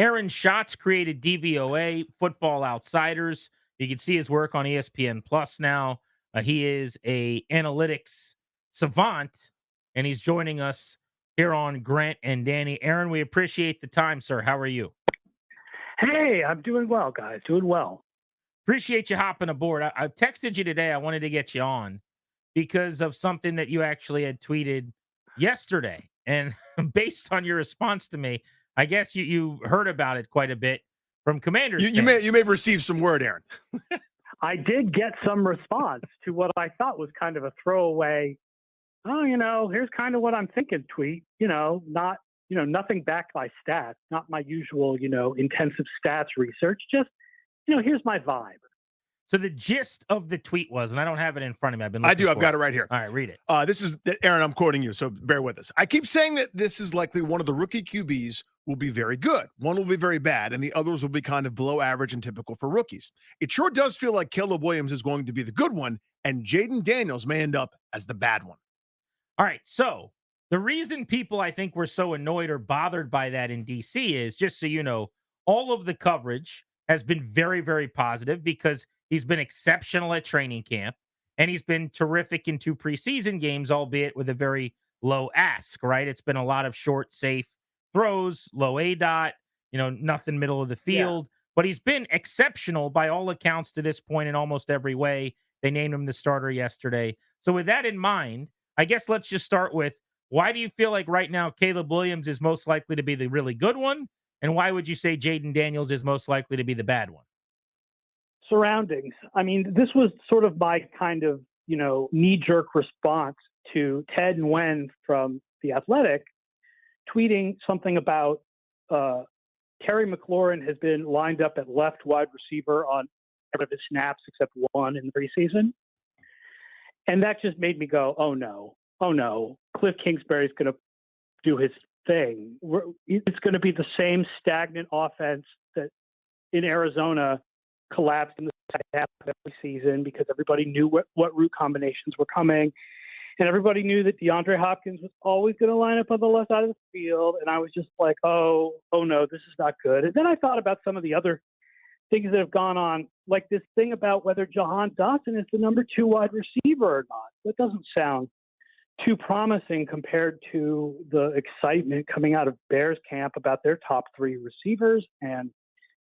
Aaron Schatz created DVOA, Football Outsiders. You can see his work on ESPN Plus now. He is a analytics savant, and he's joining us here on Grant and Danny. Aaron, we appreciate the time, sir. How are you? Hey, I'm doing well, guys. Doing well. Appreciate you hopping aboard. I texted you today. I wanted to get you on because of something that you actually had tweeted yesterday. And based on your response to me, I guess you heard about it quite a bit from Commanders You may fans. have received some word, Aaron. I did get some response to what I thought was kind of a throwaway, here's kind of what I'm thinking tweet, nothing backed by stats, not my usual, intensive stats research, just, here's my vibe. So the gist of the tweet was, and I don't have it in front of me. I do. I've got it right here. All right, read it. This is Aaron. I'm quoting you, so bear with us. I keep saying that this is likely one of the rookie QBs will be very good. One will be very bad, and the others will be kind of below average and typical for rookies. It sure does feel like Caleb Williams is going to be the good one, and Jayden Daniels may end up as the bad one. All right, so the reason people, I think, were so annoyed or bothered by that in DC is, just so you know, all of the coverage has been very, very positive because he's been exceptional at training camp, and he's been terrific in 2 preseason games, albeit with a very low ask, right? It's been a lot of short, safe throws, low ADOT, nothing middle of the field. Yeah. But he's been exceptional by all accounts to this point in almost every way. They named him the starter yesterday. So with that in mind, I guess let's just start with, why do you feel like right now Caleb Williams is most likely to be the really good one? And why would you say Jayden Daniels is most likely to be the bad one? Surroundings. I mean, this was sort of my kind of, knee-jerk response to Ted and Wen from The Athletic tweeting something about Terry McLaurin has been lined up at left wide receiver on every of his snaps except one in the preseason. And that just made me go, oh no, Cliff Kingsbury's going to do his thing. It's going to be the same stagnant offense that in Arizona collapsed in the second half of every season because everybody knew what route combinations were coming. And everybody knew that DeAndre Hopkins was always going to line up on the left side of the field. And I was just like, oh no, this is not good. And then I thought about some of the other things that have gone on, like this thing about whether Jahan Dotson is the number 2 wide receiver or not. That doesn't sound too promising compared to the excitement coming out of Bears camp about their top 3 receivers. And,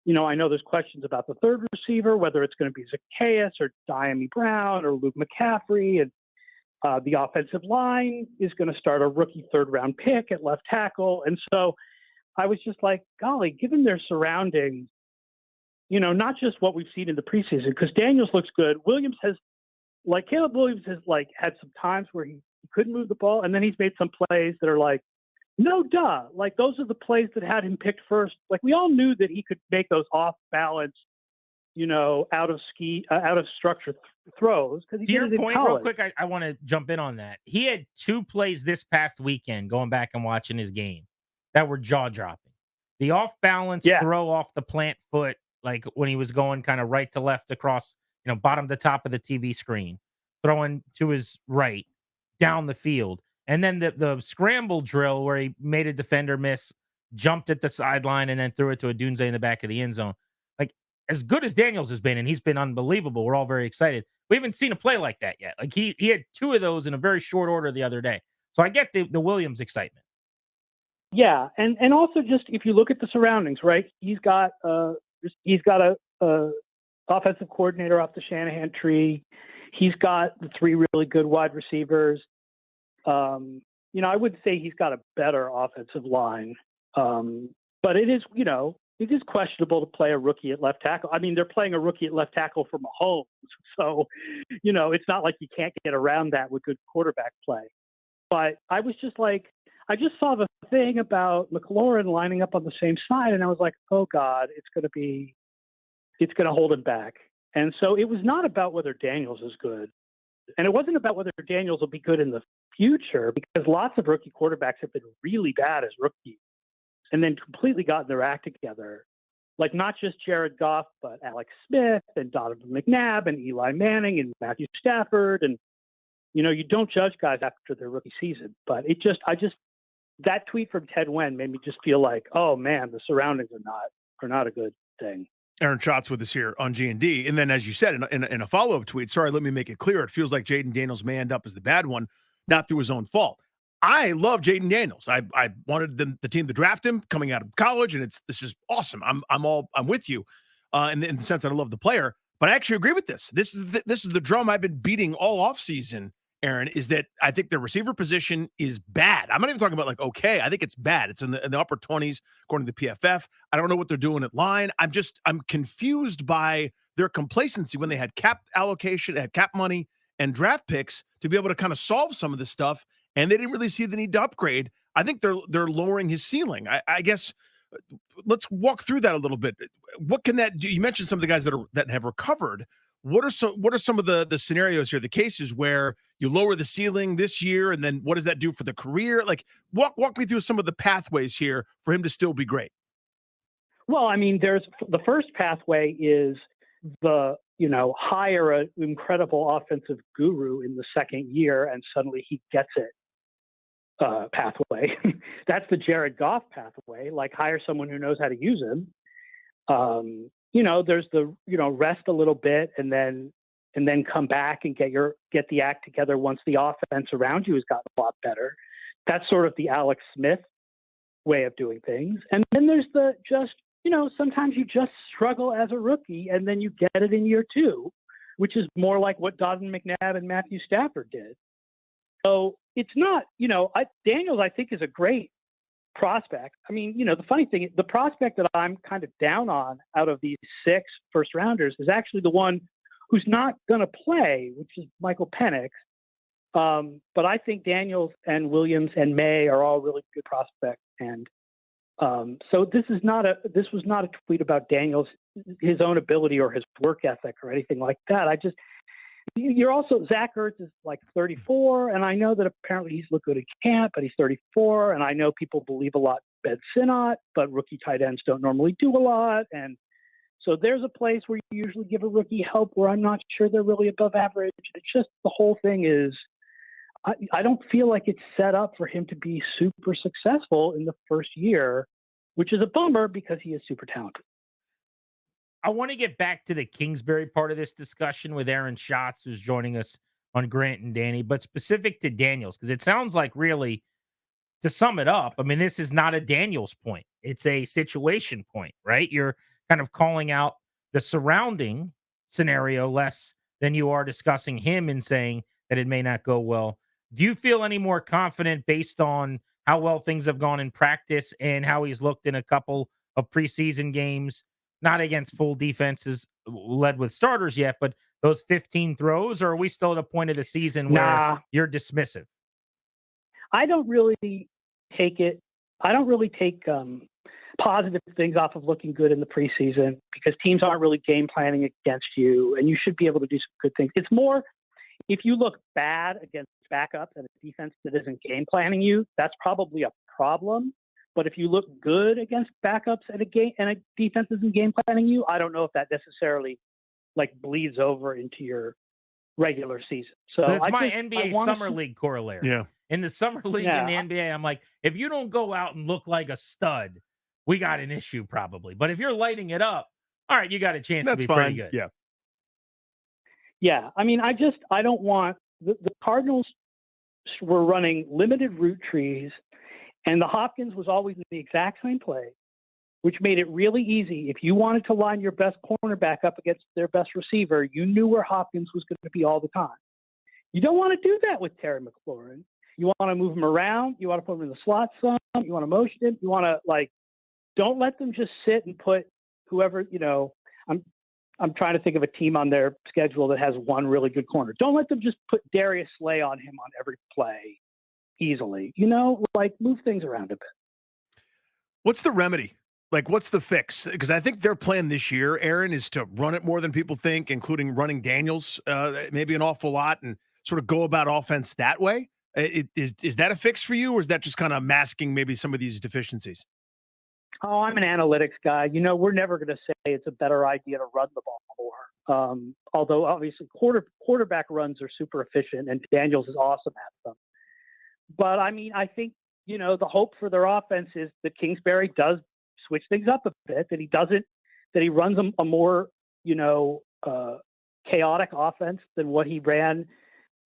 I know there's questions about the third receiver, whether it's going to be Zacchaeus or Diami Brown or Luke McCaffrey. And the offensive line is going to start a rookie 3rd-round pick at left tackle. And so I was just like, golly, given their surroundings, not just what we've seen in the preseason, because Daniels looks good. Caleb Williams has had some times where he couldn't move the ball, and then he's made some plays that are like, no duh. Like those are the plays that had him picked first. Like we all knew that he could make those off balance, out of structure throws. To your point, real quick, I want to jump in on that. He had 2 plays this past weekend, going back and watching his game, that were jaw dropping. The off balance throw off the plant foot, like when he was going kind of right to left across, bottom to top of the TV screen, throwing to his right down the field. And then the scramble drill where he made a defender miss, jumped at the sideline, and then threw it to a Dunze in the back of the end zone. Like, as good as Daniels has been, and he's been unbelievable, we're all very excited. We haven't seen a play like that yet. Like, he had 2 of those in a very short order the other day. So I get the Williams excitement. Yeah, and also just if you look at the surroundings, right? He's got a offensive coordinator off the Shanahan tree. He's got the 3 really good wide receivers. I would say he's got a better offensive line, but it is questionable to play a rookie at left tackle. I mean, they're playing a rookie at left tackle for Mahomes, so it's not like you can't get around that with good quarterback play. But I was just like, I just saw the thing about McLaurin lining up on the same side, and I was like, oh God, it's going to hold him back. And so it was not about whether Daniels is good. And it wasn't about whether Daniels will be good in the future, because lots of rookie quarterbacks have been really bad as rookies and then completely gotten their act together. Like not just Jared Goff, but Alex Smith and Donovan McNabb and Eli Manning and Matthew Stafford. And, you don't judge guys after their rookie season. But I just that tweet from Ted Wen made me just feel like, oh man, the surroundings are not a good thing. Aaron Schatz with us here on G&D. And then, as you said, in a follow-up tweet, sorry, let me make it clear. It feels like Jayden Daniels may end up as the bad one, not through his own fault. I love Jayden Daniels. I wanted the team to draft him coming out of college, and this is awesome. I'm with you in the sense that I love the player. But I actually agree with this. This is the drum I've been beating all offseason, Aaron, is that I think the receiver position is bad. I'm not even talking about like okay. I think it's bad. It's in the upper 20s according to the PFF. I don't know what they're doing at line. I'm confused by their complacency when they had cap allocation, had cap money and draft picks to be able to kind of solve some of this stuff, and they didn't really see the need to upgrade. I think they're lowering his ceiling. I guess let's walk through that a little bit. What can that do? You mentioned some of the guys that have recovered. What are some of the scenarios here, the cases where you lower the ceiling this year, and then what does that do for the career? Like, walk me through some of the pathways here for him to still be great. Well, I mean, there's the first pathway is hire an incredible offensive guru in the second year, and suddenly he gets it. Pathway. That's the Jared Goff pathway. Like, hire someone who knows how to use him. There's the rest a little bit and then come back and get the act together once the offense around you has gotten a lot better. That's sort of the Alex Smith way of doing things. And then there's sometimes you just struggle as a rookie and then you get it in year two, which is more like what Donovan McNabb and Matthew Stafford did. So it's not, Daniels, I think, is a great prospect. I mean, the funny thing, the prospect that I'm kind of down on out of these 6 first rounders is actually the one who's not going to play, which is Michael Penix. But I think Daniels and Williams and May are all really good prospects. And so this was not a tweet about Daniels, his own ability or his work ethic or anything like that. Zach Ertz is like 34, and I know that apparently he's looked good at camp, but he's 34, and I know people believe a lot in Ben Sinnott, but rookie tight ends don't normally do a lot, and so there's a place where you usually give a rookie help where I'm not sure they're really above average. It's just the whole thing is I don't feel like it's set up for him to be super successful in the first year, which is a bummer because he is super talented. I want to get back to the Kingsbury part of this discussion with Aaron Schatz, who's joining us on Grant and Danny, but specific to Daniels, because it sounds like really, to sum it up, I mean, this is not a Daniels point. It's a situation point, right? You're kind of calling out the surrounding scenario less than you are discussing him and saying that it may not go well. Do you feel any more confident based on how well things have gone in practice and how he's looked in a couple of preseason games? Not against full defenses led with starters yet, but those 15 throws, or are we still at a point of the season where you're dismissive? I don't really take positive things off of looking good in the preseason because teams aren't really game planning against you, and you should be able to do some good things. It's more if you look bad against backups and a defense that isn't game planning you, that's probably a problem. But if you look good against backups and a defense isn't game planning you, I don't know if that necessarily bleeds over into your regular season. So that's my NBA Summer League corollary. Yeah. In the Summer League in the NBA, I'm like, if you don't go out and look like a stud, we got an issue probably. But if you're lighting it up, all right, you got a chance to be fine. Pretty good. Yeah. Yeah. I mean, I don't want the Cardinals were running limited route trees. And the Hopkins was always the exact same play, which made it really easy. If you wanted to line your best cornerback up against their best receiver, you knew where Hopkins was going to be all the time. You don't want to do that with Terry McLaurin. You want to move him around. You want to put him in the slot some. You want to motion him. You want to don't let them just sit and put whoever, I'm trying to think of a team on their schedule that has one really good corner. Don't let them just put Darius Slay on him on every play. Easily, move things around a bit. What's the remedy? What's the fix? Because I think their plan this year, Aaron, is to run it more than people think, including running Daniels, maybe an awful lot, and sort of go about offense that way. Is that a fix for you, or is that just kind of masking maybe some of these deficiencies? Oh, I'm an analytics guy. We're never going to say it's a better idea to run the ball more. Although obviously quarterback runs are super efficient, and Daniels is awesome at them. But I mean, I think the hope for their offense is that Kingsbury does switch things up a bit, that he runs a more, chaotic offense than what he ran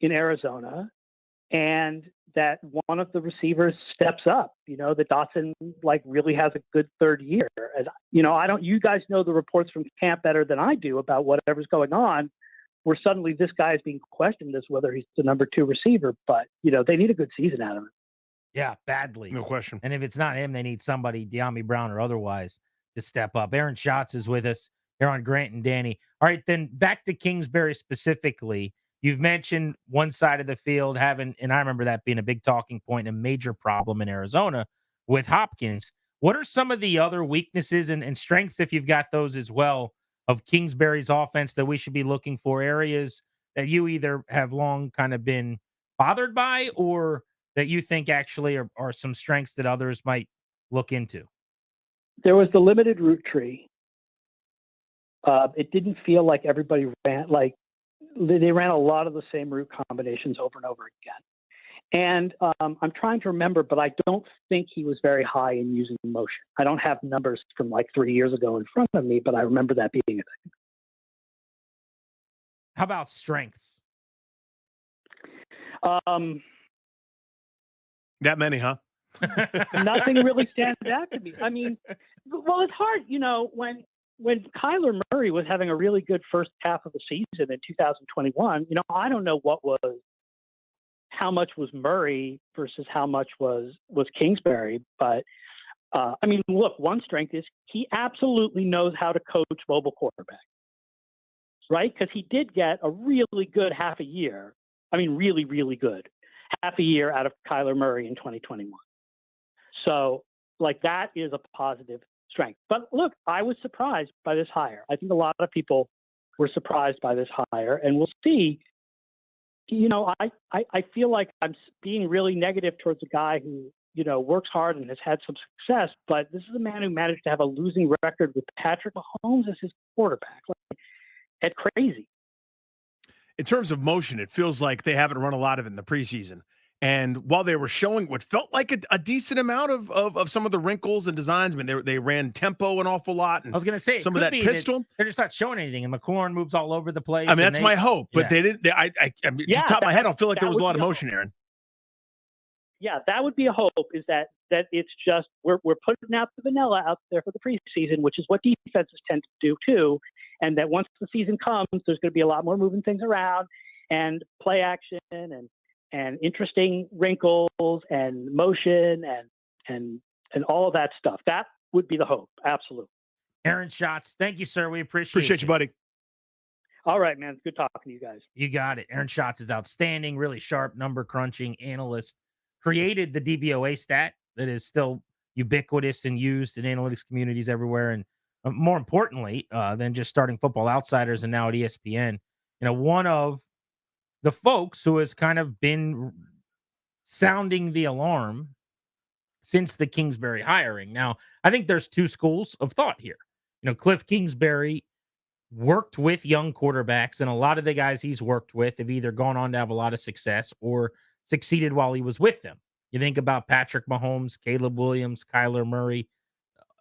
in Arizona, and that one of the receivers steps up, that Dotson really has a good third year. As you guys know the reports from camp better than I do about whatever's going on, where suddenly this guy is being questioned as whether he's the number 2 receiver, but they need a good season out of him. Yeah, badly. No question. And if it's not him, they need somebody, De'Ami Brown or otherwise, to step up. Aaron Schatz is with us here on Grant and Danny. All right, then back to Kingsbury specifically. You've mentioned one side of the field having, and I remember that being a big talking point, a major problem in Arizona with Hopkins. What are some of the other weaknesses and strengths, if you've got those as well, of Kingsbury's offense that we should be looking for, areas that you either have long kind of been bothered by or that you think actually are some strengths that others might look into? There was the limited route tree. It didn't feel like everybody ran, they ran a lot of the same route combinations over and over again. And I'm trying to remember, but I don't think he was very high in using motion. I don't have numbers from 3 years ago in front of me, but I remember that being a thing. How about strengths? That many, huh? Nothing really stands out to me. I mean, well, it's hard, when Kyler Murray was having a really good first half of the season in 2021, I don't know how much was Murray versus how much was Kingsbury. But, look, one strength is he absolutely knows how to coach mobile quarterbacks, right? Because he did get a really good half a year. Really, really good half a year out of Kyler Murray in 2021. So, that is a positive strength. But look, I was surprised by this hire. I think a lot of people were surprised by this hire, and we'll see. I feel like I'm being really negative towards a guy who, works hard and has had some success, but this is a man who managed to have a losing record with Patrick Mahomes as his quarterback. That's crazy. In terms of motion, it feels like they haven't run a lot of it in the preseason. And while they were showing what felt like a decent amount of some of the wrinkles and designs, they ran tempo an awful lot. And I was going to say some of that pistol. They're just not showing anything, and McLaurin moves all over the place. That's my hope, but they didn't. Just top of my head, I don't feel like there was a lot of motion, Aaron. Yeah, that would be a hope. Is that it's just we're putting out the vanilla out there for the preseason, which is what defenses tend to do too, and that once the season comes, there's going to be a lot more moving things around and play action and interesting wrinkles and motion and all of that stuff. That would be the hope. Absolutely. Aaron Schatz, thank you, sir. We appreciate you, buddy. All right, man. It's good talking to you guys. You got it. Aaron Schatz is outstanding, really sharp number crunching analyst. Created the DVOA stat that is still ubiquitous and used in analytics communities everywhere. And more importantly than just starting Football Outsiders and now at ESPN, one of the folks who has kind of been sounding the alarm since the Kingsbury hiring. Now, I think there's two schools of thought here. Cliff Kingsbury worked with young quarterbacks, and a lot of the guys he's worked with have either gone on to have a lot of success or succeeded while he was with them. You think about Patrick Mahomes, Caleb Williams, Kyler Murray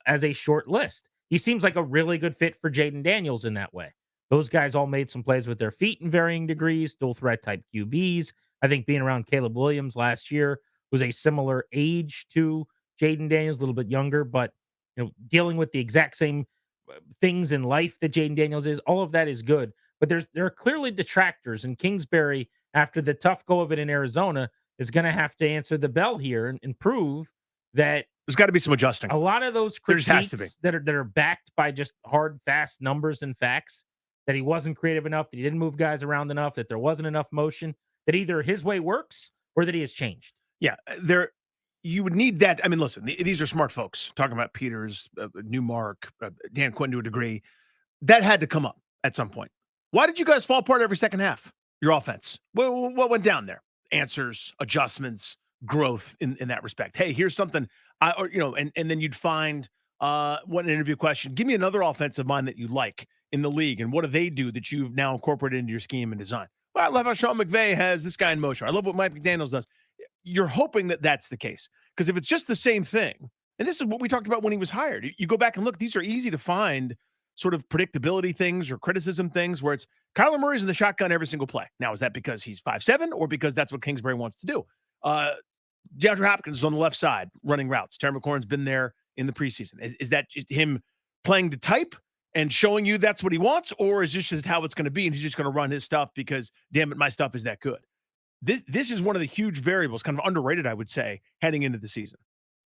as a short list. He seems like a really good fit for Jayden Daniels in that way. Those guys all made some plays with their feet in varying degrees, dual threat type QBs. I think being around Caleb Williams last year, who's a similar age to Jayden Daniels, a little bit younger, but dealing with the exact same things in life that Jayden Daniels is, all of that is good. But there are clearly detractors, and Kingsbury, after the tough go of it in Arizona, is going to have to answer the bell here and prove that there's got to be some adjusting. A lot of those critiques that are backed by just hard, fast numbers and facts, that he wasn't creative enough, that he didn't move guys around enough, that there wasn't enough motion, that either his way works or that he has changed. Yeah, you would need that. Listen, these are smart folks talking about Peters, Newmark, Dan Quinn to a degree. That had to come up at some point. Why did you guys fall apart every second half? Your offense. What went down there? Answers, adjustments, growth in that respect. Hey, here's something and then you'd find one interview question. Give me another offensive mind that you like in the league, and what do they do that you've now incorporated into your scheme and design? Well, I love how Sean McVay has this guy in motion. I love what Mike McDaniels does. You're hoping that that's the case, Because if it's just the same thing, and this is what we talked about when he was hired, you go back and look, these are easy to find sort of predictability things or criticism things where it's Kyler Murray's in the shotgun every single play. Now, is that because he's 5'7" or because that's what Kingsbury wants to do? DeAndre Hopkins is on the left side running routes. Terry McLaurin's been there in the preseason. Is that just him playing the type and showing you that's what he wants, or is this just how it's going to be and he's just going to run his stuff because, damn it, my stuff is that good? This is one of the huge variables, kind of underrated, I would say, heading into the season.